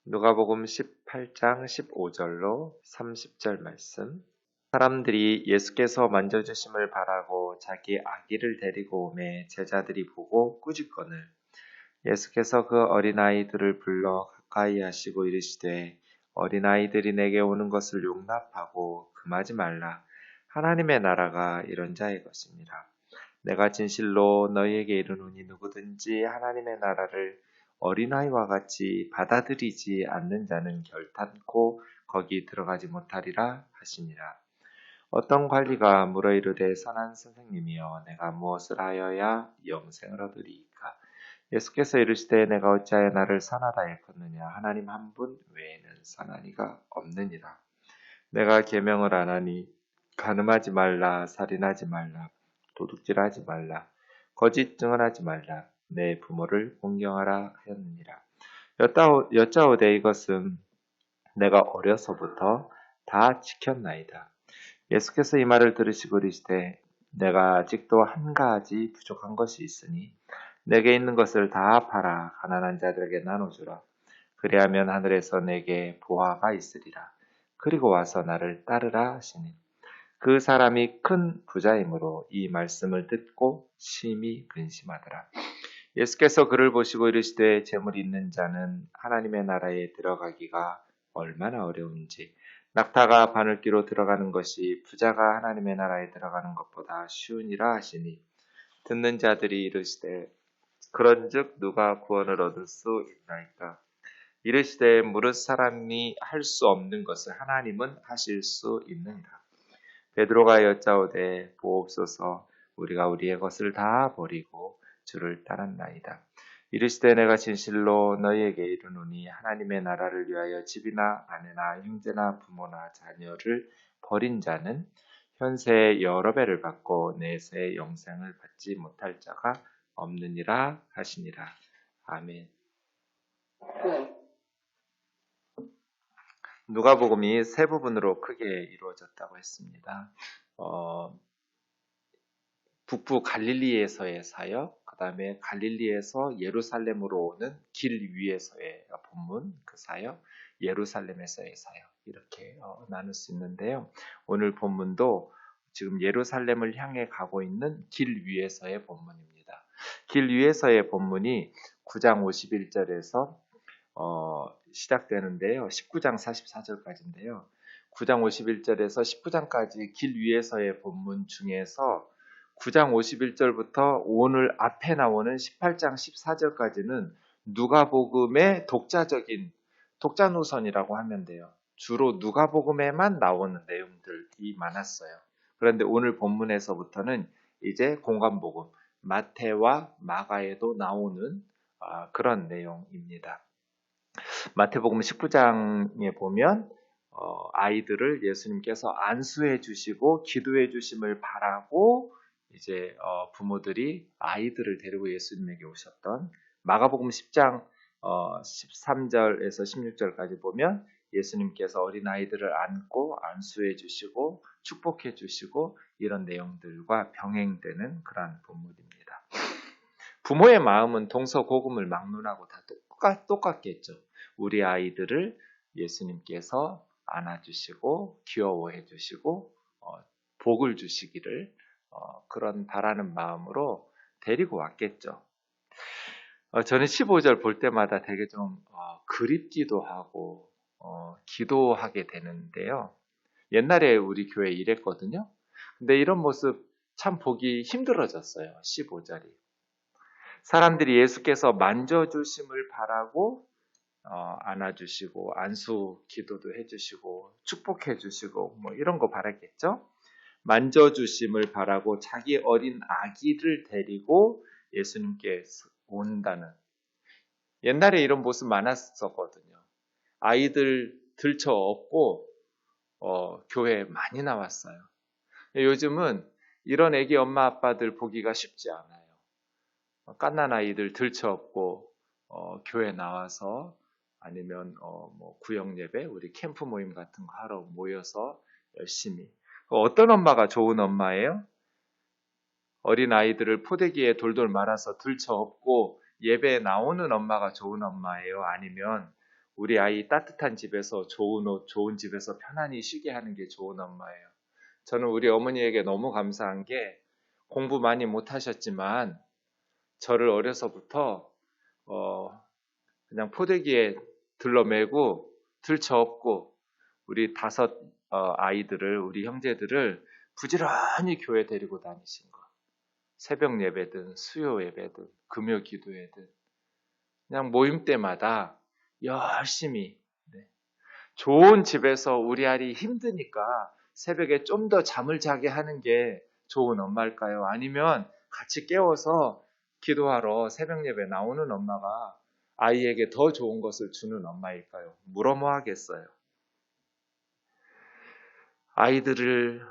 누가복음 18장 15절로 30절 말씀. 사람들이 예수께서 만져주심을 바라고 자기 아기를 데리고 오매 제자들이 보고 꾸짖거늘 예수께서 그 어린아이들을 불러 가까이 하시고 이르시되 어린아이들이 내게 오는 것을 용납하고 금하지 말라. 하나님의 나라가 이런 자의 것입니다. 내가 진실로 너희에게 이르노니 누구든지 하나님의 나라를 어린아이와 같이 받아들이지 않는 자는 결탄코 거기 들어가지 못하리라 하시니라. 어떤 관리가 물어 이르되 선한 선생님이여 내가 무엇을 하여야 영생을 얻으리이까. 예수께서 이르시되 내가 어찌하여 나를 선하다 일컫느냐. 하나님 한 분 외에는 선한 이가 없느니라. 내가 계명을 안 하니 간음하지 말라, 살인하지 말라, 도둑질하지 말라, 거짓 증언하지 말라, 내 부모를 공경하라 하였느니라. 여짜오되 이것은 내가 어려서부터 다 지켰나이다. 예수께서 이 말을 들으시고 이르시되 내가 아직도 한 가지 부족한 것이 있으니 내게 있는 것을 다 팔아 가난한 자들에게 나눠주라. 그리하면 하늘에서 내게 보화가 있으리라. 그리고 와서 나를 따르라 하시니 그 사람이 큰 부자이므로 이 말씀을 듣고 심히 근심하더라. 예수께서 그를 보시고 이르시되 재물이 있는 자는 하나님의 나라에 들어가기가 얼마나 어려운지 낙타가 바늘귀로 들어가는 것이 부자가 하나님의 나라에 들어가는 것보다 쉬우니라 하시니 듣는 자들이 이르시되 그런즉 누가 구원을 얻을 수 있나이까. 이르시되 무릇 사람이 할 수 없는 것을 하나님은 하실 수 있느니라. 베드로가 여짜오되 보옵소서 우리가 우리의 것을 다 버리고 주를 따랐나이다. 이르시되 내가 진실로 너희에게 이르노니 하나님의 나라를 위하여 집이나 아내나 형제나 부모나 자녀를 버린 자는 현세에 여러 배를 받고 내세의 영생을 받지 못할 자가 없느니라 하시니라. 아멘. 누가복음이 세 부분으로 크게 이루어졌다고 했습니다. 북부 갈릴리에서의 사역, 그 다음에 갈릴리에서 예루살렘으로 오는 길 위에서의 본문, 그 사역, 예루살렘에서의 사역 이렇게 나눌 수 있는데요. 오늘 본문도 지금 예루살렘을 향해 가고 있는 길 위에서의 본문입니다. 길 위에서의 본문이 9장 51절에서 시작되는데요. 19장 44절까지인데요. 9장 51절에서 19장까지 길 위에서의 본문 중에서 9장 51절부터 오늘 앞에 나오는 18장 14절까지는 누가복음의 독자 노선이라고 하면 돼요. 주로 누가복음에만 나오는 내용들이 많았어요. 그런데 오늘 본문에서부터는 이제 공관복음, 마태와 마가에도 나오는 그런 내용입니다. 마태복음 19장에 보면 아이들을 예수님께서 안수해 주시고 기도해 주심을 바라고 이제 부모들이 아이들을 데리고 예수님에게 오셨던 마가복음 10장 13절에서 16절까지 보면 예수님께서 어린아이들을 안고 안수해 주시고 축복해 주시고 이런 내용들과 병행되는 그러한 본문입니다. 부모의 마음은 동서고금을 막론하고 다 똑같겠죠. 우리 아이들을 예수님께서 안아주시고 귀여워해 주시고 복을 주시기를 그런 바라는 마음으로 데리고 왔겠죠. 저는 15절 볼 때마다 되게 좀 그립기도 하고 기도하게 되는데요. 옛날에 우리 교회 이랬거든요. 근데 이런 모습 참 보기 힘들어졌어요. 15절이. 사람들이 예수께서 만져주심을 바라고 안아주시고 안수 기도도 해주시고 축복해주시고 뭐 이런 거 바랐겠죠. 만져주심을 바라고 자기 어린 아기를 데리고 예수님께 온다는 옛날에 이런 모습 많았었거든요. 아이들 들쳐 업고 교회에 많이 나왔어요. 요즘은 이런 애기 엄마 아빠들 보기가 쉽지 않아요. 갓난 아이들 들쳐 업고 교회 나와서 아니면 뭐 구역 예배, 우리 캠프 모임 같은 거 하러 모여서 열심히. 어떤 엄마가 좋은 엄마예요? 어린 아이들을 포대기에 돌돌 말아서 들쳐 업고 예배에 나오는 엄마가 좋은 엄마예요? 아니면 우리 아이 따뜻한 집에서 좋은 옷, 좋은 집에서 편안히 쉬게 하는 게 좋은 엄마예요. 저는 우리 어머니에게 너무 감사한 게 공부 많이 못하셨지만 저를 어려서부터 그냥 포대기에 들러매고 들쳐업고 우리 다섯 아이들을, 우리 형제들을 부지런히 교회 데리고 다니신 거. 새벽 예배든 수요 예배든 금요 기도회든 그냥 모임 때마다 열심히, 네. 좋은 집에서 우리 아이 힘드니까 새벽에 좀 더 잠을 자게 하는 게 좋은 엄마일까요? 아니면 같이 깨워서 기도하러 새벽 예배 나오는 엄마가 아이에게 더 좋은 것을 주는 엄마일까요? 물어뭐 하겠어요. 아이들을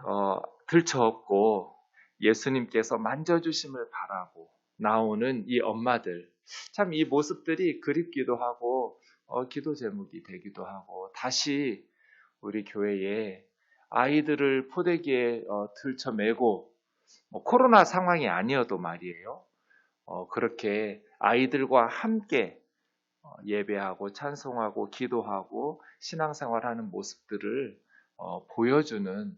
들쳐업고 예수님께서 만져주심을 바라고 나오는 이 엄마들, 참 이 모습들이 그립기도 하고 기도 제목이 되기도 하고, 다시 우리 교회에 아이들을 포대기에 들쳐매고, 코로나 상황이 아니어도 말이에요. 그렇게 아이들과 함께 예배하고 찬송하고 기도하고 신앙생활하는 모습들을 보여주는,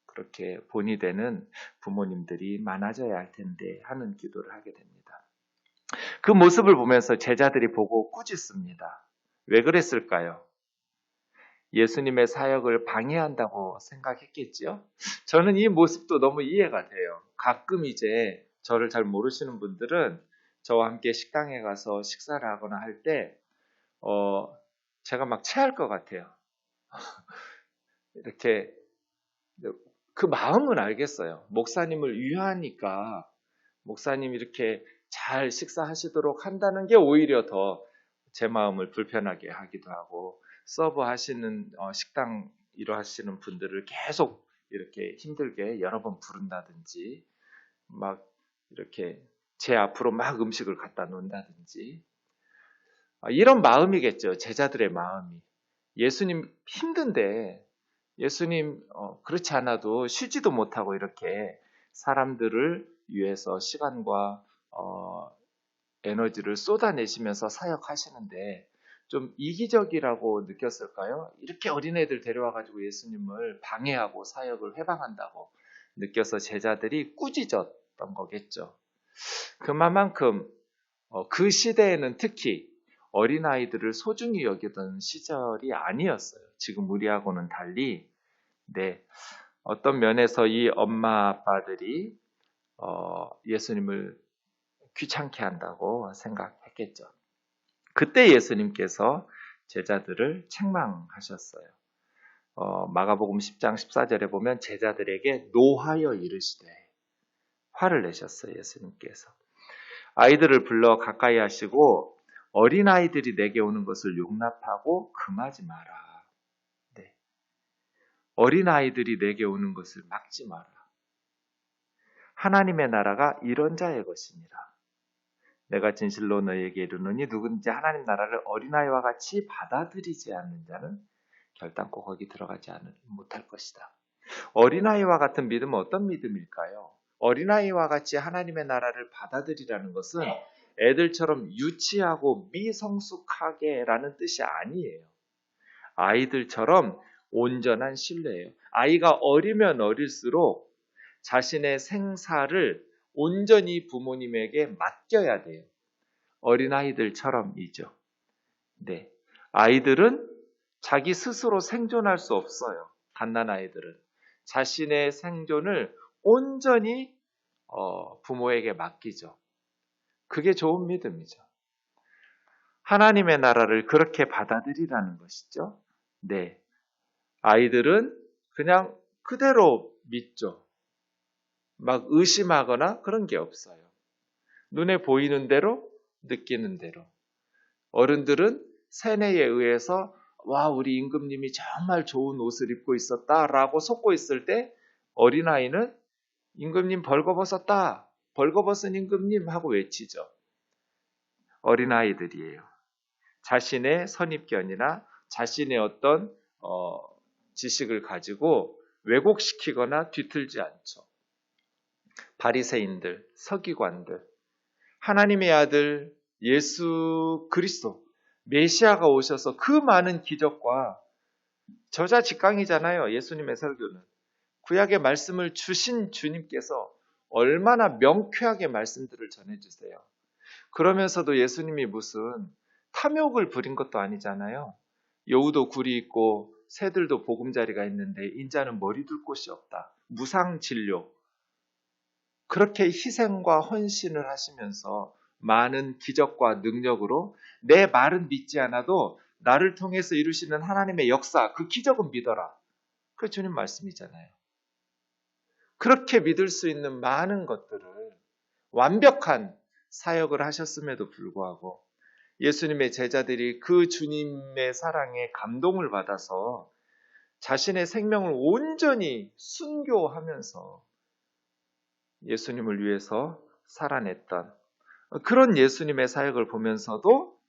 그렇게 본이 되는 부모님들이 많아져야 할 텐데 하는 기도를 하게 됩니다. 그 모습을 보면서 제자들이 보고 꾸짖습니다. 왜 그랬을까요? 예수님의 사역을 방해한다고 생각했겠지요? 저는 이 모습도 너무 이해가 돼요. 가끔 이제 저를 잘 모르시는 분들은 저와 함께 식당에 가서 식사를 하거나 할 때 제가 막 체할 것 같아요. 이렇게 그 마음은 알겠어요. 목사님을 위하니까 목사님 이렇게 잘 식사하시도록 한다는 게 오히려 더 제 마음을 불편하게 하기도 하고, 서브하시는 식당 일하시는 분들을 계속 이렇게 힘들게 여러 번 부른다든지, 막 이렇게 제 앞으로 막 음식을 갖다 놓는다든지, 이런 마음이겠죠. 제자들의 마음이. 예수님 힘든데, 예수님 그렇지 않아도 쉬지도 못하고 이렇게 사람들을 위해서 시간과 에너지를 쏟아내시면서 사역하시는데 좀 이기적이라고 느꼈을까요? 이렇게 어린애들 데려와가지고 예수님을 방해하고 사역을 회방한다고 느껴서 제자들이 꾸짖었던 거겠죠. 그만큼 그 시대에는 특히 어린아이들을 소중히 여기던 시절이 아니었어요. 지금 우리하고는 달리. 네, 어떤 면에서 이 엄마 아빠들이 예수님을 귀찮게 한다고 생각했겠죠. 그때 예수님께서 제자들을 책망하셨어요. 마가복음 10장 14절에 보면 제자들에게 노하여 이르시되, 화를 내셨어요. 예수님께서. 아이들을 불러 가까이 하시고 어린아이들이 내게 오는 것을 용납하고 금하지 마라. 네. 어린아이들이 내게 오는 것을 막지 마라. 하나님의 나라가 이런 자의 것이니라. 내가 진실로 너희에게 이르노니 누구든지 하나님 나라를 어린아이와 같이 받아들이지 않는 자는 결단코 거기 들어가지 못할 것이다. 어린아이와 같은 믿음은 어떤 믿음일까요? 어린아이와 같이 하나님의 나라를 받아들이라는 것은 애들처럼 유치하고 미성숙하게라는 뜻이 아니에요. 아이들처럼 온전한 신뢰예요. 아이가 어리면 어릴수록 자신의 생사를 온전히 부모님에게 맡겨야 돼요. 어린아이들처럼이죠. 네. 아이들은 자기 스스로 생존할 수 없어요. 갓난아이들은. 자신의 생존을 온전히 부모에게 맡기죠. 그게 좋은 믿음이죠. 하나님의 나라를 그렇게 받아들이라는 것이죠. 네. 아이들은 그냥 그대로 믿죠. 막 의심하거나 그런 게 없어요. 눈에 보이는 대로, 느끼는 대로. 어른들은 세뇌에 의해서 와, 우리 임금님이 정말 좋은 옷을 입고 있었다라고 속고 있을 때 어린아이는 임금님 벌거벗었다, 벌거벗은 임금님 하고 외치죠. 어린아이들이에요. 자신의 선입견이나 자신의 어떤 지식을 가지고 왜곡시키거나 뒤틀지 않죠. 바리새인들, 서기관들, 하나님의 아들 예수 그리스도, 메시아가 오셔서 그 많은 기적과 저자직강이잖아요. 예수님의 설교는. 구약의 말씀을 주신 주님께서 얼마나 명쾌하게 말씀들을 전해주세요. 그러면서도 예수님이 무슨 탐욕을 부린 것도 아니잖아요. 여우도 굴이 있고 새들도 보금자리가 있는데 인자는 머리 둘 곳이 없다. 무상진료. 그렇게 희생과 헌신을 하시면서 많은 기적과 능력으로 내 말은 믿지 않아도 나를 통해서 이루시는 하나님의 역사, 그 기적은 믿어라. 그 주님 말씀이잖아요. 그렇게 믿을 수 있는 많은 것들을 완벽한 사역을 하셨음에도 불구하고 예수님의 제자들이 그 주님의 사랑에 감동을 받아서 자신의 생명을 온전히 순교하면서 예수님을 위해서 살아냈던 그런 예수님의 사역을 보면서도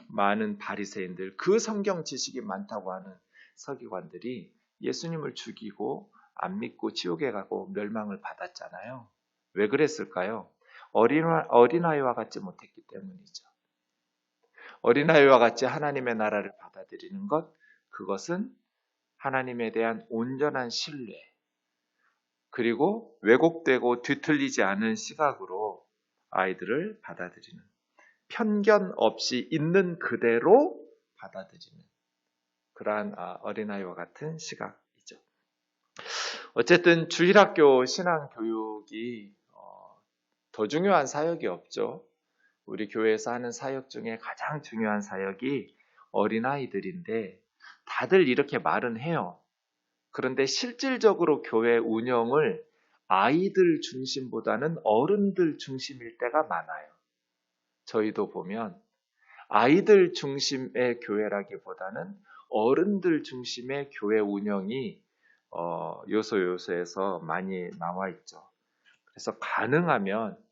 많은 바리새인들, 그 성경 지식이 많다고 하는 서기관들이 예수님을 죽이고 안 믿고 지옥에 가고 멸망을 받았잖아요. 왜 그랬을까요? 어린아이와 같지 못했기 때문이죠. 어린아이와 같이 하나님의 나라를 받아들이는 것, 그것은 하나님에 대한 온전한 신뢰, 그리고 왜곡되고 뒤틀리지 않은 시각으로 아이들을 받아들이는, 편견 없이 있는 그대로 받아들이는 그러한 어린아이와 같은 시각이죠. 어쨌든 주일학교 신앙교육이 더 중요한 사역이 없죠. 우리 교회에서 하는 사역 중에 가장 중요한 사역이 어린아이들인데 다들 이렇게 말은 해요. 그런데 실질적으로 교회 운영을 아이들 중심보다는 어른들 중심일 때가 많아요. 저희도 보면 아이들 중심의 교회라기보다는 어른들 중심의 교회 운영이 요소에서 많이 나와 있죠. 그래서 가능하면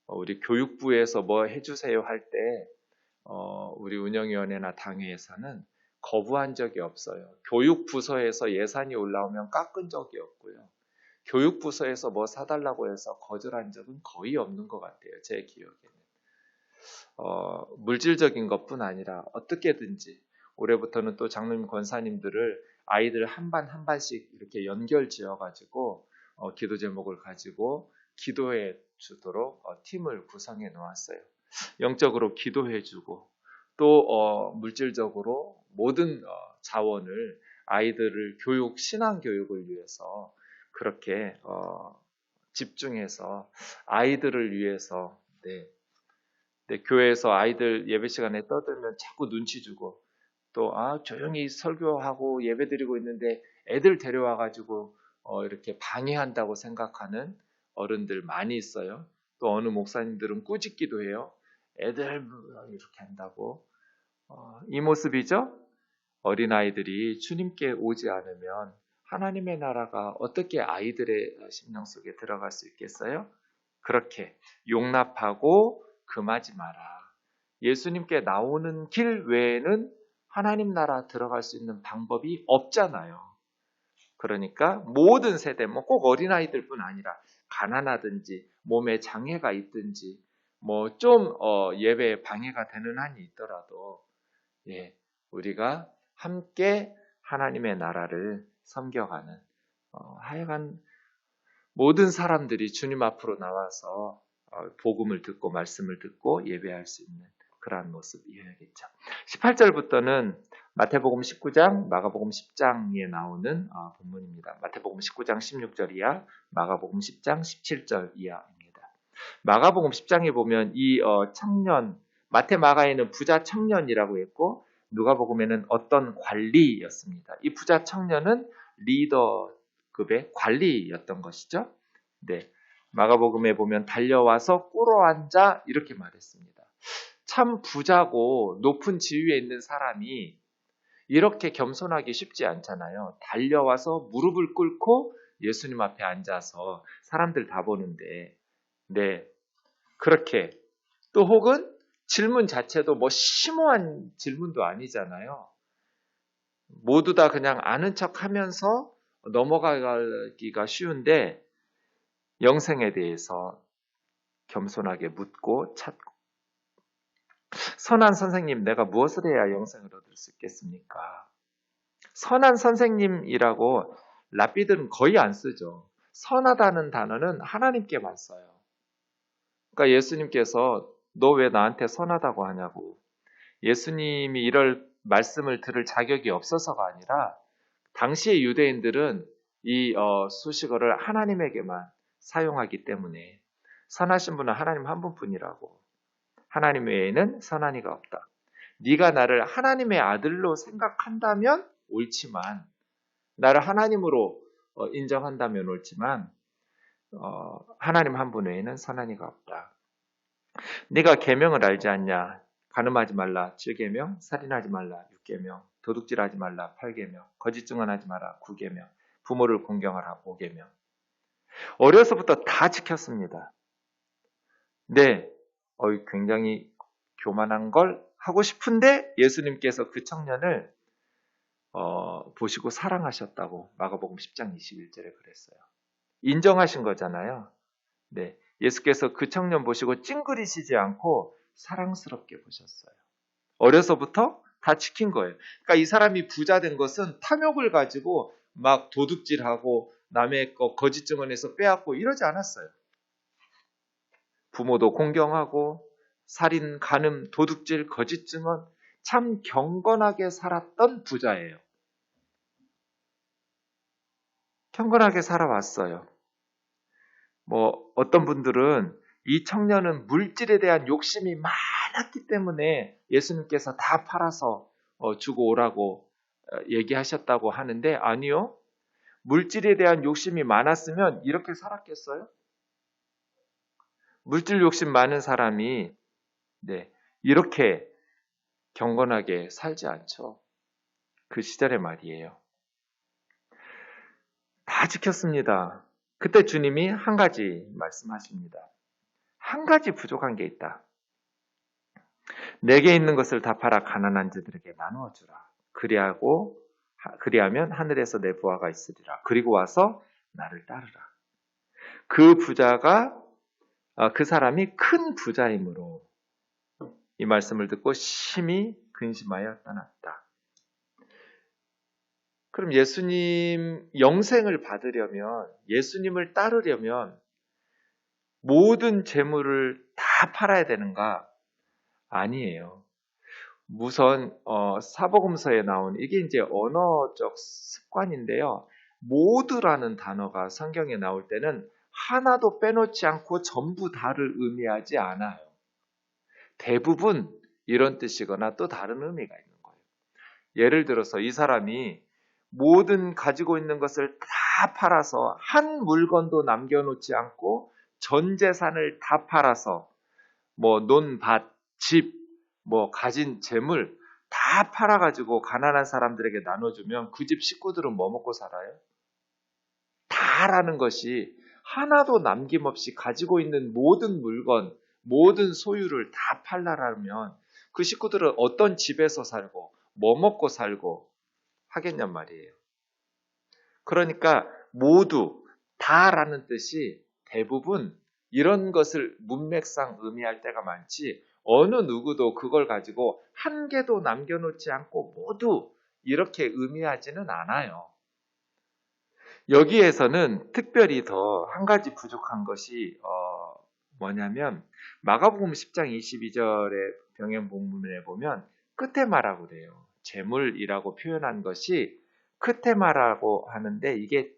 우리 교육부에서 뭐 해주세요 할 때 우리 운영위원회나 당회에서는 거부한 적이 없어요. 교육부서에서 예산이 올라오면 깎은 적이 없고요. 교육부서에서 뭐 사달라고 해서 거절한 적은 거의 없는 것 같아요. 제 기억에는. 물질적인 것뿐 아니라 어떻게든지 올해부터는 또 장로님 권사님들을 아이들 한 반 한 반씩 이렇게 연결 지어가지고 기도 제목을 가지고 기도해 주도록 팀을 구성해 놓았어요. 영적으로 기도해주고 또 물질적으로 모든 자원을 아이들을 신앙 교육을 위해서 그렇게 집중해서 아이들을 위해서 교회에서 아이들 예배 시간에 떠들면 자꾸 눈치 주고 또 조용히 설교하고 예배 드리고 있는데 애들 데려와가지고 이렇게 방해한다고 생각하는 어른들 많이 있어요. 또 어느 목사님들은 꾸짖기도 해요. 애들 이렇게 한다고. 이 모습이죠. 어린아이들이 주님께 오지 않으면 하나님의 나라가 어떻게 아이들의 심령 속에 들어갈 수 있겠어요? 그렇게 용납하고 금하지 마라. 예수님께 나오는 길 외에는 하나님 나라 들어갈 수 있는 방법이 없잖아요. 그러니까 모든 세대, 꼭 어린아이들뿐 아니라 가난하든지 몸에 장애가 있든지 좀 예배에 방해가 되는 한이 있더라도 우리가 함께 하나님의 나라를 섬겨가는 하여간 모든 사람들이 주님 앞으로 나와서 복음을 듣고 말씀을 듣고 예배할 수 있는 그러한 모습이어야겠죠. 18절부터는 마태복음 19장, 마가복음 10장에 나오는 본문입니다. 마태복음 19장 16절 이하, 마가복음 10장 17절 이하입니다. 마가복음 10장에 보면 이 청년, 마태 마가에는 부자 청년이라고 했고 누가복음에는 어떤 관리였습니다. 이 부자 청년은 리더급의 관리였던 것이죠. 마가복음에 보면 달려와서 꿇어앉아 이렇게 말했습니다. 참 부자고 높은 지위에 있는 사람이 이렇게 겸손하기 쉽지 않잖아요. 달려와서 무릎을 꿇고 예수님 앞에 앉아서 사람들 다 보는데 그렇게 또 혹은 질문 자체도 심오한 질문도 아니잖아요. 모두 다 그냥 아는 척 하면서 넘어가기가 쉬운데 영생에 대해서 겸손하게 묻고 찾고 선한 선생님, 내가 무엇을 해야 영생을 얻을 수 있겠습니까? 선한 선생님이라고 랍비들은 거의 안 쓰죠. 선하다는 단어는 하나님께만 써요. 그러니까 예수님께서 너 왜 나한테 선하다고 하냐고. 예수님이 이럴 말씀을 들을 자격이 없어서가 아니라 당시의 유대인들은 이 수식어를 하나님에게만 사용하기 때문에 선하신 분은 하나님 한 분뿐이라고. 하나님 외에는 선한 이가 없다. 네가 나를 하나님의 아들로 생각한다면 옳지만 나를 하나님으로 인정한다면 옳지만 하나님 한 분 외에는 선한 이가 없다. 네가 계명을 알지 않냐? 간음하지 말라 7계명, 살인하지 말라 6계명, 도둑질하지 말라 8계명, 거짓 증언하지 마라 9계명, 부모를 공경하라 5계명. 어려서부터 다 지켰습니다. 네, 굉장히 교만한 걸 하고 싶은데 예수님께서 그 청년을 보시고 사랑하셨다고 마가복음 10장 21절에 그랬어요. 인정하신 거잖아요. 네, 예수께서 그 청년 보시고 찡그리시지 않고 사랑스럽게 보셨어요. 어려서부터 다 지킨 거예요. 그러니까 이 사람이 부자 된 것은 탐욕을 가지고 막 도둑질하고 남의 거 거짓 증언해서 빼앗고 이러지 않았어요. 부모도 공경하고 살인, 간음, 도둑질, 거짓 증언 참 경건하게 살았던 부자예요. 경건하게 살아왔어요. 어떤 분들은 이 청년은 물질에 대한 욕심이 많았기 때문에 예수님께서 다 팔아서 주고 오라고 얘기하셨다고 하는데 아니요. 물질에 대한 욕심이 많았으면 이렇게 살았겠어요? 물질 욕심 많은 사람이 이렇게 경건하게 살지 않죠. 그 시절의 말이에요. 다 지켰습니다. 그때 주님이 한 가지 말씀하십니다. 한 가지 부족한 게 있다. 내게 있는 것을 다 팔아 가난한 자들에게 나누어 주라. 그리하면 하늘에서 내 부하가 있으리라. 그리고 와서 나를 따르라. 그 사람이 큰 부자이므로 이 말씀을 듣고 심히 근심하여 떠났다. 그럼 예수님 영생을 받으려면, 예수님을 따르려면 모든 재물을 다 팔아야 되는가? 아니에요. 우선 사복음서에 나온 이게 이제 언어적 습관인데요. 모두라는 단어가 성경에 나올 때는 하나도 빼놓지 않고 전부 다를 의미하지 않아요. 대부분 이런 뜻이거나 또 다른 의미가 있는 거예요. 예를 들어서 이 사람이 모든 가지고 있는 것을 다 팔아서 한 물건도 남겨놓지 않고 전 재산을 다 팔아서 논, 밭, 집, 가진 재물 다 팔아가지고 가난한 사람들에게 나눠주면 그 집 식구들은 뭐 먹고 살아요? 다라는 것이 하나도 남김없이 가지고 있는 모든 물건, 모든 소유를 다 팔라라면 그 식구들은 어떤 집에서 살고 뭐 먹고 살고 하겠냔 말이에요. 그러니까 모두 다라는 뜻이 대부분 이런 것을 문맥상 의미할 때가 많지 어느 누구도 그걸 가지고 한 개도 남겨놓지 않고 모두 이렇게 의미하지는 않아요. 여기에서는 특별히 더 한 가지 부족한 것이 뭐냐면 마가복음 10장 22절의 병행 본문에 보면 크테마라고 그래요. 재물이라고 표현한 것이 크테마라고 하는데 이게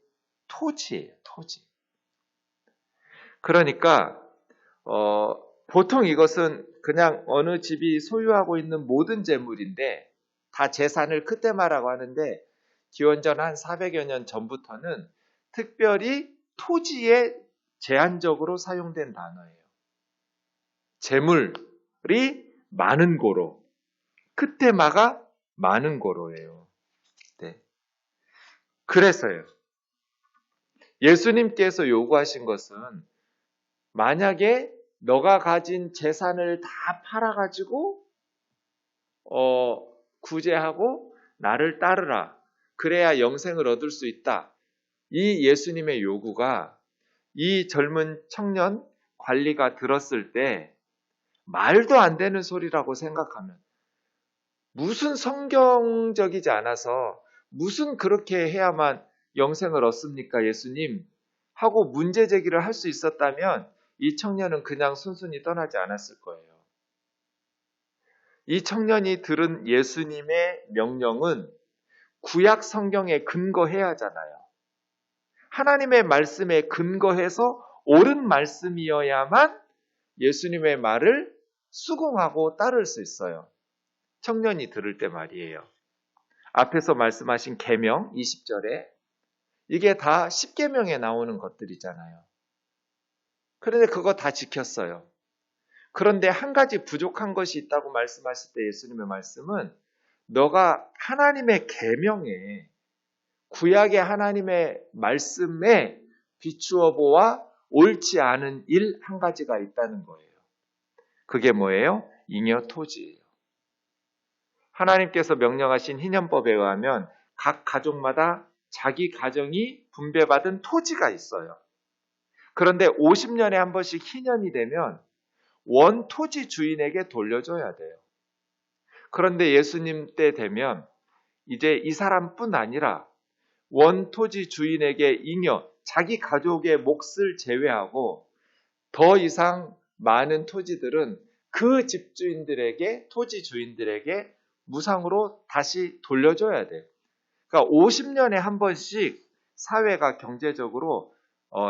토지예요. 토지. 그러니까 보통 이것은 그냥 어느 집이 소유하고 있는 모든 재물인데 다 재산을 크테마라고 하는데 기원전 한 400여 년 전부터는 특별히 토지에 제한적으로 사용된 단어예요. 재물이 많은 고로, 크테마가 많은 고로예요. 네. 그래서요. 예수님께서 요구하신 것은 만약에 너가 가진 재산을 다 팔아가지고 구제하고 나를 따르라. 그래야 영생을 얻을 수 있다. 이 예수님의 요구가 이 젊은 청년 관리가 들었을 때 말도 안 되는 소리라고 생각하면, 무슨 성경적이지 않아서 무슨 그렇게 해야만 영생을 얻습니까, 예수님? 하고 문제 제기를 할 수 있었다면 이 청년은 그냥 순순히 떠나지 않았을 거예요. 이 청년이 들은 예수님의 명령은 구약 성경에 근거해야 하잖아요. 하나님의 말씀에 근거해서 옳은 말씀이어야만 예수님의 말을 수긍하고 따를 수 있어요. 청년이 들을 때 말이에요. 앞에서 말씀하신 계명 20절에 이게 다 10계명에 나오는 것들이잖아요. 그런데 그거 다 지켰어요. 그런데 한 가지 부족한 것이 있다고 말씀하실 때 예수님의 말씀은 너가 하나님의 계명에, 구약의 하나님의 말씀에 비추어 보아 옳지 않은 일 한 가지가 있다는 거예요. 그게 뭐예요? 잉여 토지예요. 하나님께서 명령하신 희년법에 의하면 각 가족마다 자기 가정이 분배받은 토지가 있어요. 그런데 50년에 한 번씩 희년이 되면 원 토지 주인에게 돌려줘야 돼요. 그런데 예수님 때 되면 이제 이 사람뿐 아니라 원 토지 주인에게 잉여, 자기 가족의 몫을 제외하고 더 이상 많은 토지들은 그 집주인들에게, 토지 주인들에게 무상으로 다시 돌려줘야 돼요. 그러니까 50년에 한 번씩 사회가 경제적으로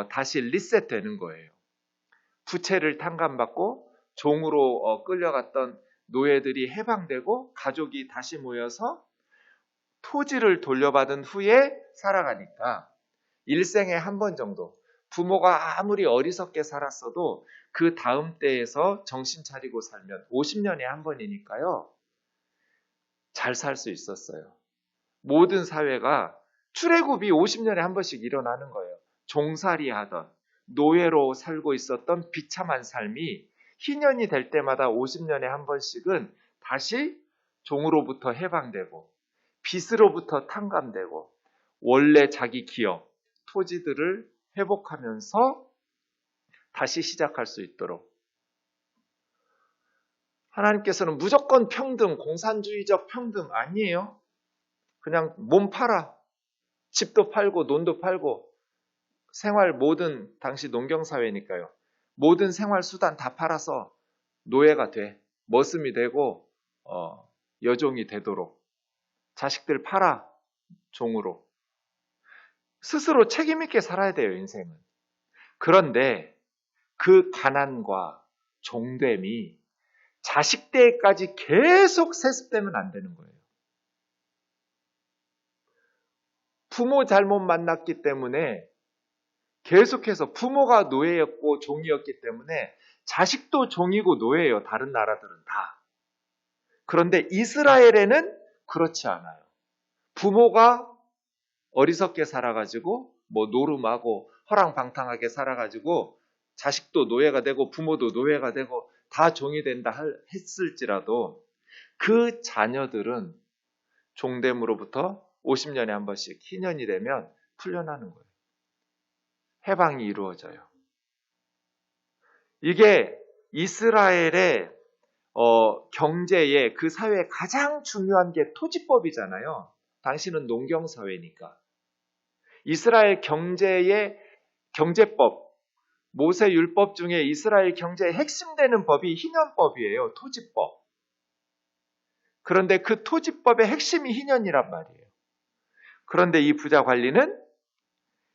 다시 리셋되는 거예요. 부채를 탕감받고 종으로 끌려갔던 노예들이 해방되고 가족이 다시 모여서 토지를 돌려받은 후에 살아가니까 일생에 한 번 정도, 부모가 아무리 어리석게 살았어도 그 다음 때에서 정신 차리고 살면 50년에 한 번이니까요. 잘 살 수 있었어요. 모든 사회가 출애굽이 50년에 한 번씩 일어나는 거예요. 종살이 하던, 노예로 살고 있었던 비참한 삶이 희년이 될 때마다 50년에 한 번씩은 다시 종으로부터 해방되고 빚으로부터 탕감되고 원래 자기 기업, 토지들을 회복하면서 다시 시작할 수 있도록 하나님께서는 무조건 평등, 공산주의적 평등 아니에요. 그냥 몸 팔아. 집도 팔고 논도 팔고 생활 모든, 당시 농경사회니까요. 모든 생활 수단 다 팔아서 노예가 돼. 머슴이 되고 여종이 되도록. 자식들 팔아. 종으로. 스스로 책임있게 살아야 돼요, 인생은. 그런데 그 가난과 종됨이 자식 때까지 계속 세습되면 안 되는 거예요. 부모 잘못 만났기 때문에 계속해서 부모가 노예였고 종이었기 때문에 자식도 종이고 노예예요. 다른 나라들은 다. 그런데 이스라엘에는 그렇지 않아요. 부모가 어리석게 살아가지고 노름하고 허랑방탕하게 살아가지고 자식도 노예가 되고 부모도 노예가 되고 다 종이 된다 했을지라도 그 자녀들은 종됨으로부터 50년에 한 번씩 희년이 되면 풀려나는 거예요. 해방이 이루어져요. 이게 이스라엘의 경제의 그 사회의 가장 중요한 게 토지법이잖아요. 당신은 농경사회니까. 이스라엘 경제의 경제법, 모세율법 중에 이스라엘 경제의 핵심되는 법이 희년법이에요. 토지법. 그런데 그 토지법의 핵심이 희년이란 말이에요. 그런데 이 부자 관리는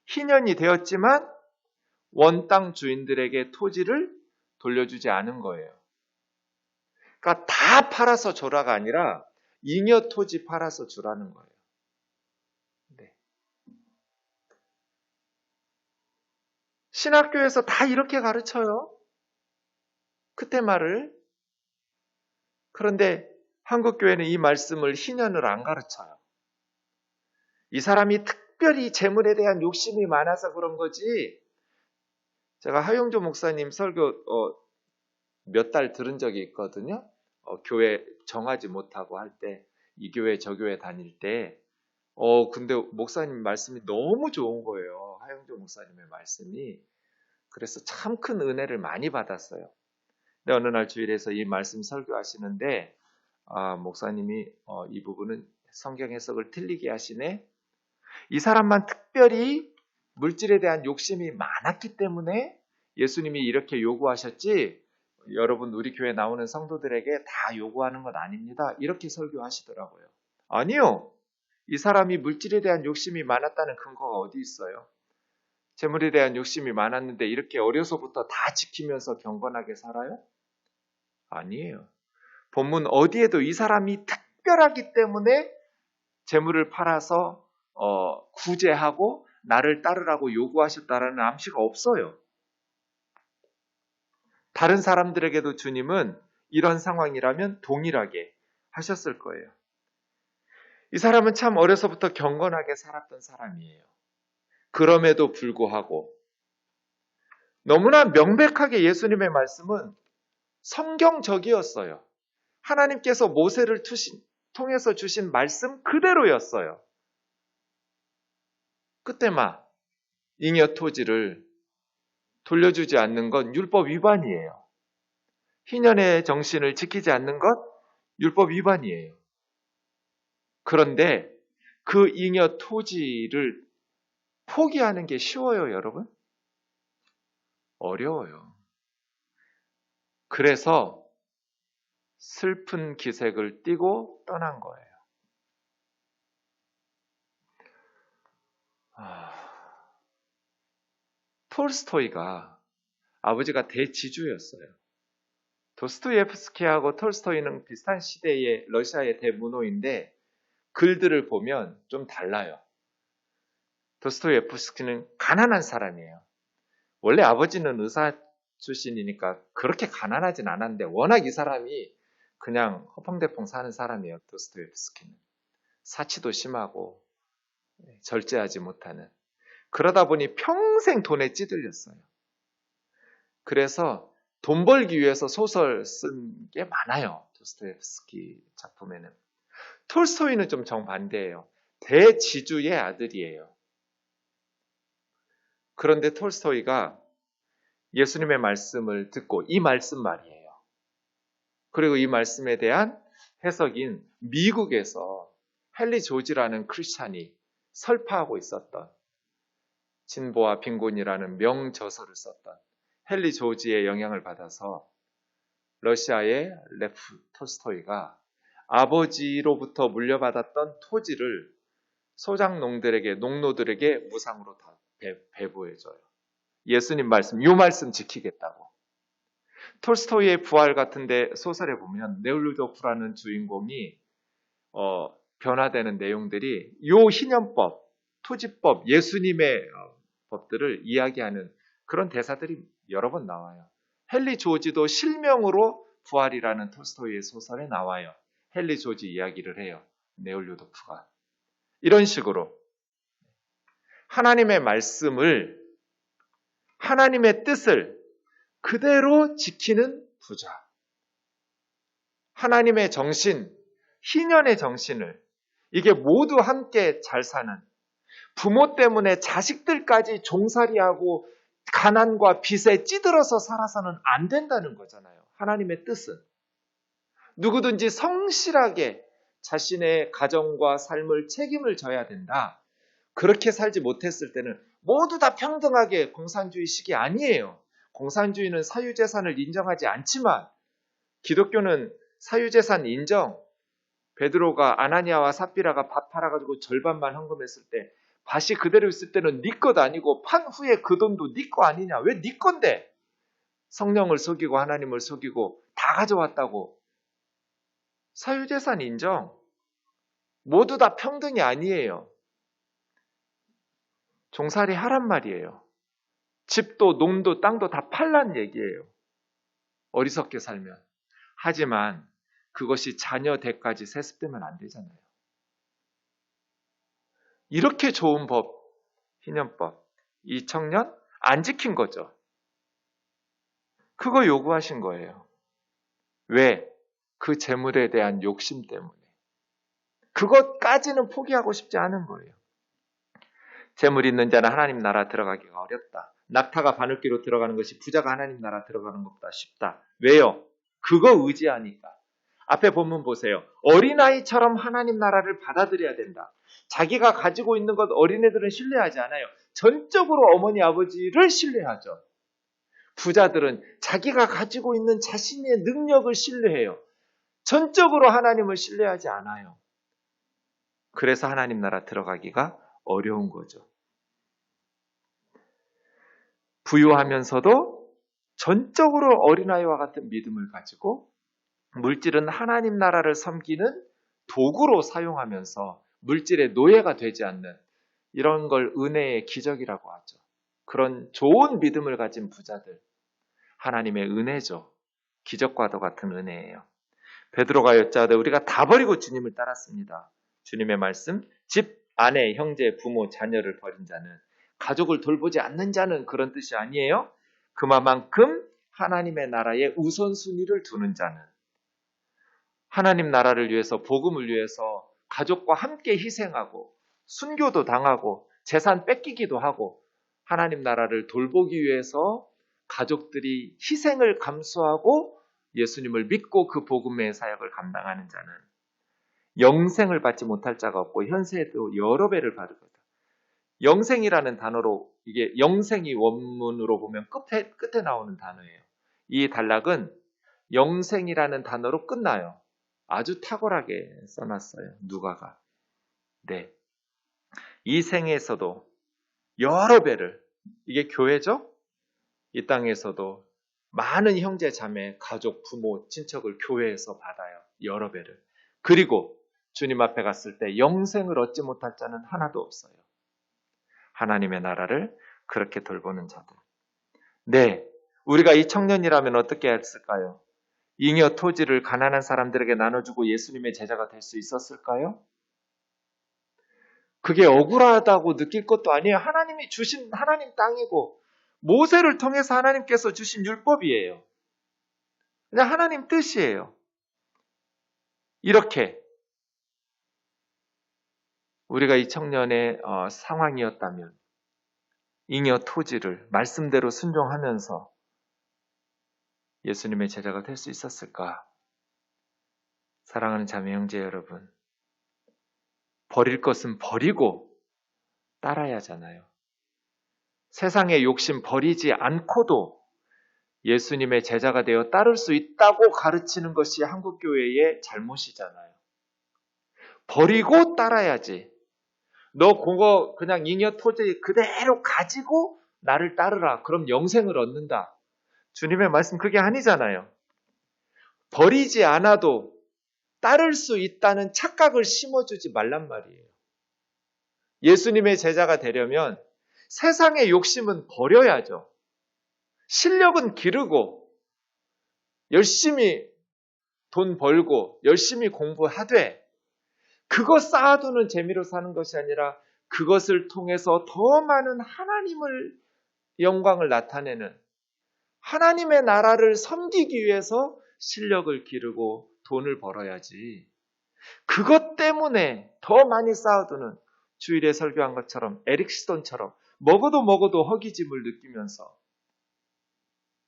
희년이 되었지만 원땅 주인들에게 토지를 돌려주지 않은 거예요. 그러니까 다 팔아서 줘라가 아니라 잉여 토지 팔아서 주라는 거예요. 네. 신학교에서 다 이렇게 가르쳐요. 그때 말을. 그런데 한국교회는 이 말씀을 희년을 안 가르쳐요. 이 사람이 특별히 재물에 대한 욕심이 많아서 그런 거지. 제가 하용조 목사님 설교 몇 달 들은 적이 있거든요. 교회 정하지 못하고 할 때, 이 교회 저 교회 다닐 때 근데 목사님 말씀이 너무 좋은 거예요. 하용조 목사님의 말씀이. 그래서 참 큰 은혜를 많이 받았어요. 근데 어느 날 주일에서 이 말씀 설교하시는데 목사님이 이 부분은 성경 해석을 틀리게 하시네. 이 사람만 특별히 물질에 대한 욕심이 많았기 때문에 예수님이 이렇게 요구하셨지 여러분 우리 교회 나오는 성도들에게 다 요구하는 건 아닙니다. 이렇게 설교하시더라고요. 아니요. 이 사람이 물질에 대한 욕심이 많았다는 근거가 어디 있어요? 재물에 대한 욕심이 많았는데 이렇게 어려서부터 다 지키면서 경건하게 살아요? 아니에요. 본문 어디에도 이 사람이 특별하기 때문에 재물을 팔아서 구제하고 나를 따르라고 요구하셨다라는 암시가 없어요. 다른 사람들에게도 주님은 이런 상황이라면 동일하게 하셨을 거예요. 이 사람은 참 어려서부터 경건하게 살았던 사람이에요. 그럼에도 불구하고 너무나 명백하게 예수님의 말씀은 성경적이었어요. 하나님께서 모세를 통해서 주신 말씀 그대로였어요. 그때만 잉여 토지를 돌려주지 않는 건 율법 위반이에요. 희년의 정신을 지키지 않는 것 율법 위반이에요. 그런데 그 잉여 토지를 포기하는 게 쉬워요, 여러분? 어려워요. 그래서 슬픈 기색을 띠고 떠난 거예요. 톨스토이가 아버지가 대지주였어요. 도스토예프스키하고 톨스토이는 비슷한 시대의 러시아의 대문호인데 글들을 보면 좀 달라요. 도스토예프스키는 가난한 사람이에요. 원래 아버지는 의사 출신이니까 그렇게 가난하진 않았는데 워낙 이 사람이 그냥 허풍대풍 사는 사람이에요. 도스토예프스키는. 사치도 심하고 절제하지 못하는. 그러다 보니 평생 돈에 찌들렸어요. 그래서 돈 벌기 위해서 소설 쓴 게 많아요. 도스토옙스키 작품에는. 톨스토이는 좀 정반대예요. 대지주의 아들이에요. 그런데 톨스토이가 예수님의 말씀을 듣고 이 말씀 말이에요. 그리고 이 말씀에 대한 해석인 미국에서 헨리 조지라는 크리스찬이 설파하고 있었던 진보와 빈곤이라는 명저서를 썼던 헨리 조지의 영향을 받아서 러시아의 레프 톨스토이가 아버지로부터 물려받았던 토지를 소작농들에게, 농노들에게 무상으로 다 배부해줘요. 예수님 말씀, 요 말씀 지키겠다고. 톨스토이의 부활 같은데 소설에 보면 네올루도프라는 주인공이 변화되는 내용들이 요 희년법, 토지법, 예수님의 법들을 이야기하는 그런 대사들이 여러 번 나와요. 헨리 조지도 실명으로 부활이라는 톨스토이의 소설에 나와요. 헨리 조지 이야기를 해요. 네올루도프가. 이런 식으로 하나님의 말씀을, 하나님의 뜻을 그대로 지키는 부자. 하나님의 정신, 희년의 정신을 이게 모두 함께 잘 사는 부모 때문에 자식들까지 종살이하고 가난과 빚에 찌들어서 살아서는 안 된다는 거잖아요. 하나님의 뜻은. 누구든지 성실하게 자신의 가정과 삶을 책임을 져야 된다. 그렇게 살지 못했을 때는 모두 다 평등하게 공산주의식이 아니에요. 공산주의는 사유재산을 인정하지 않지만 기독교는 사유재산 인정. 베드로가 아나니아와 삽비라가 밭 팔아가지고 절반만 헌금했을 때 밭이 그대로 있을 때는 네 것 아니고 판 후에 그 돈도 네 거 아니냐. 왜 네 건데? 성령을 속이고 하나님을 속이고 다 가져왔다고. 사유재산 인정. 모두 다 평등이 아니에요. 종살이 하란 말이에요. 집도 농도 땅도 다 팔란 얘기예요. 어리석게 살면. 하지만 그것이 자녀 대까지 세습되면 안 되잖아요. 이렇게 좋은 법, 희년법, 이 청년 안 지킨 거죠. 그거 요구하신 거예요. 왜? 그 재물에 대한 욕심 때문에. 그것까지는 포기하고 싶지 않은 거예요. 재물 있는 자는 하나님 나라 들어가기가 어렵다. 낙타가 바늘귀로 들어가는 것이 부자가 하나님 나라 들어가는 것보다 쉽다. 왜요? 그거 의지하니까. 앞에 본문 보세요. 어린아이처럼 하나님 나라를 받아들여야 된다. 자기가 가지고 있는 것 어린애들은 신뢰하지 않아요. 전적으로 어머니 아버지를 신뢰하죠. 부자들은 자기가 가지고 있는 자신의 능력을 신뢰해요. 전적으로 하나님을 신뢰하지 않아요. 그래서 하나님 나라 들어가기가 어려운 거죠. 부유하면서도 전적으로 어린아이와 같은 믿음을 가지고 물질은 하나님 나라를 섬기는 도구로 사용하면서 물질의 노예가 되지 않는 이런 걸 은혜의 기적이라고 하죠. 그런 좋은 믿음을 가진 부자들, 하나님의 은혜죠. 기적과도 같은 은혜예요. 베드로가 여짜되 우리가 다 버리고 주님을 따랐습니다. 주님의 말씀, 집, 아내, 형제, 부모, 자녀를 버린 자는, 가족을 돌보지 않는 자는 그런 뜻이 아니에요. 그만큼 하나님의 나라에 우선순위를 두는 자는, 하나님 나라를 위해서, 복음을 위해서 가족과 함께 희생하고 순교도 당하고 재산 뺏기기도 하고 하나님 나라를 돌보기 위해서 가족들이 희생을 감수하고 예수님을 믿고 그 복음의 사역을 감당하는 자는 영생을 받지 못할 자가 없고 현세에도 여러 배를 받으거든. 영생이라는 단어로, 이게 영생이 원문으로 보면 끝에 나오는 단어예요. 이 단락은 영생이라는 단어로 끝나요. 아주 탁월하게 써놨어요. 누가가. 네. 이 생에서도 여러 배를, 이게 교회죠? 이 땅에서도 많은 형제, 자매, 가족, 부모, 친척을 교회에서 받아요. 여러 배를. 그리고 주님 앞에 갔을 때 영생을 얻지 못할 자는 하나도 없어요. 하나님의 나라를 그렇게 돌보는 자들. 네. 우리가 이 청년이라면 어떻게 했을까요? 잉여 토지를 가난한 사람들에게 나눠주고 예수님의 제자가 될 수 있었을까요? 그게 억울하다고 느낄 것도 아니에요. 하나님이 주신 하나님 땅이고 모세를 통해서 하나님께서 주신 율법이에요. 그냥 하나님 뜻이에요. 이렇게 우리가 이 청년의 상황이었다면 잉여 토지를 말씀대로 순종하면서 예수님의 제자가 될 수 있었을까? 사랑하는 자매 형제 여러분, 버릴 것은 버리고 따라야 하잖아요. 세상의 욕심 버리지 않고도 예수님의 제자가 되어 따를 수 있다고 가르치는 것이 한국교회의 잘못이잖아요. 버리고 따라야지. 너 그거 그냥 잉여 토지 그대로 가지고 나를 따르라. 그럼 영생을 얻는다. 주님의 말씀 그게 아니잖아요. 버리지 않아도 따를 수 있다는 착각을 심어주지 말란 말이에요. 예수님의 제자가 되려면 세상의 욕심은 버려야죠. 실력은 기르고 열심히 돈 벌고 열심히 공부하되 그거 쌓아두는 재미로 사는 것이 아니라 그것을 통해서 더 많은 하나님을 영광을 나타내는 하나님의 나라를 섬기기 위해서 실력을 기르고 돈을 벌어야지. 그것 때문에 더 많이 쌓아두는 주일에 설교한 것처럼 에릭 시돈처럼 먹어도 허기짐을 느끼면서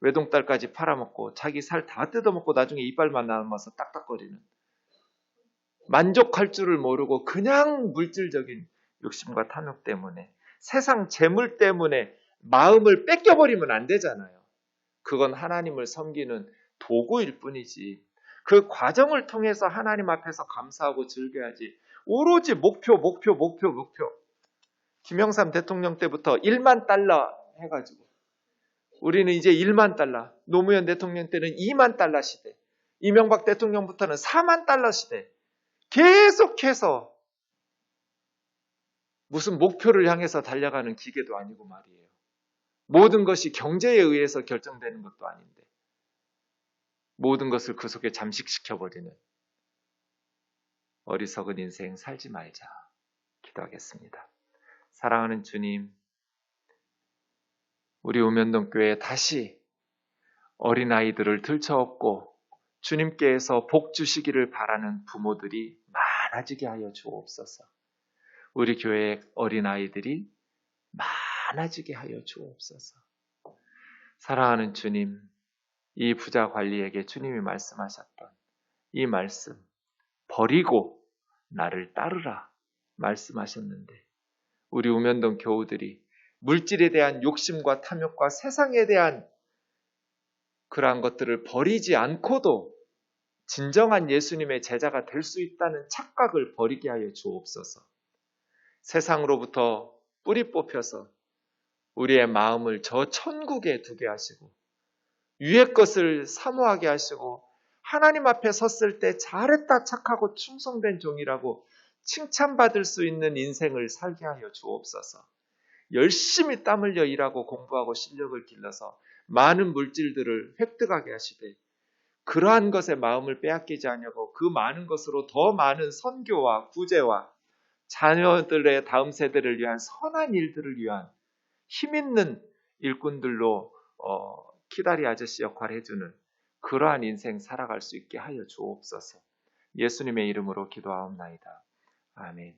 외동딸까지 팔아먹고 자기 살 다 뜯어먹고 나중에 이빨만 남아서 딱딱거리는 만족할 줄을 모르고 그냥 물질적인 욕심과 탐욕 때문에 세상 재물 때문에 마음을 뺏겨버리면 안 되잖아요. 그건 하나님을 섬기는 도구일 뿐이지. 그 과정을 통해서 하나님 앞에서 감사하고 즐겨야지. 오로지 목표. 김영삼 대통령 때부터 1만 달러 해가지고 우리는 이제 1만 달러, 노무현 대통령 때는 2만 달러 시대, 이명박 대통령부터는 4만 달러 시대. 계속해서 무슨 목표를 향해서 달려가는 기계도 아니고 말이에요. 모든 것이 경제에 의해서 결정되는 것도 아닌데 모든 것을 그 속에 잠식시켜버리는 어리석은 인생 살지 말자. 기도하겠습니다. 사랑하는 주님, 우리 우면동교회에 다시 어린아이들을 들쳐업고 주님께서 복 주시기를 바라는 부모들이 많아지게 하여 주옵소서. 우리 교회의 어린아이들이 많아지게 하여 주옵소서. 사랑하는 주님, 이 부자 관리에게 주님이 말씀하셨던 이 말씀, 버리고 나를 따르라 말씀하셨는데, 우리 우면동 교우들이 물질에 대한 욕심과 탐욕과 세상에 대한 그러한 것들을 버리지 않고도 진정한 예수님의 제자가 될 수 있다는 착각을 버리게 하여 주옵소서. 세상으로부터 뿌리 뽑혀서 우리의 마음을 저 천국에 두게 하시고, 위의 것을 사모하게 하시고, 하나님 앞에 섰을 때 잘했다 착하고 충성된 종이라고 칭찬받을 수 있는 인생을 살게 하여 주옵소서. 열심히 땀 흘려 일하고 공부하고 실력을 길러서 많은 물질들을 획득하게 하시되, 그러한 것에 마음을 빼앗기지 않냐고 그 많은 것으로 더 많은 선교와 구제와 자녀들의 다음 세대를 위한 선한 일들을 위한 힘있는 일꾼들로 키다리 아저씨 역할을 해주는 그러한 인생 살아갈 수 있게 하여 주옵소서. 예수님의 이름으로 기도하옵나이다. 아멘.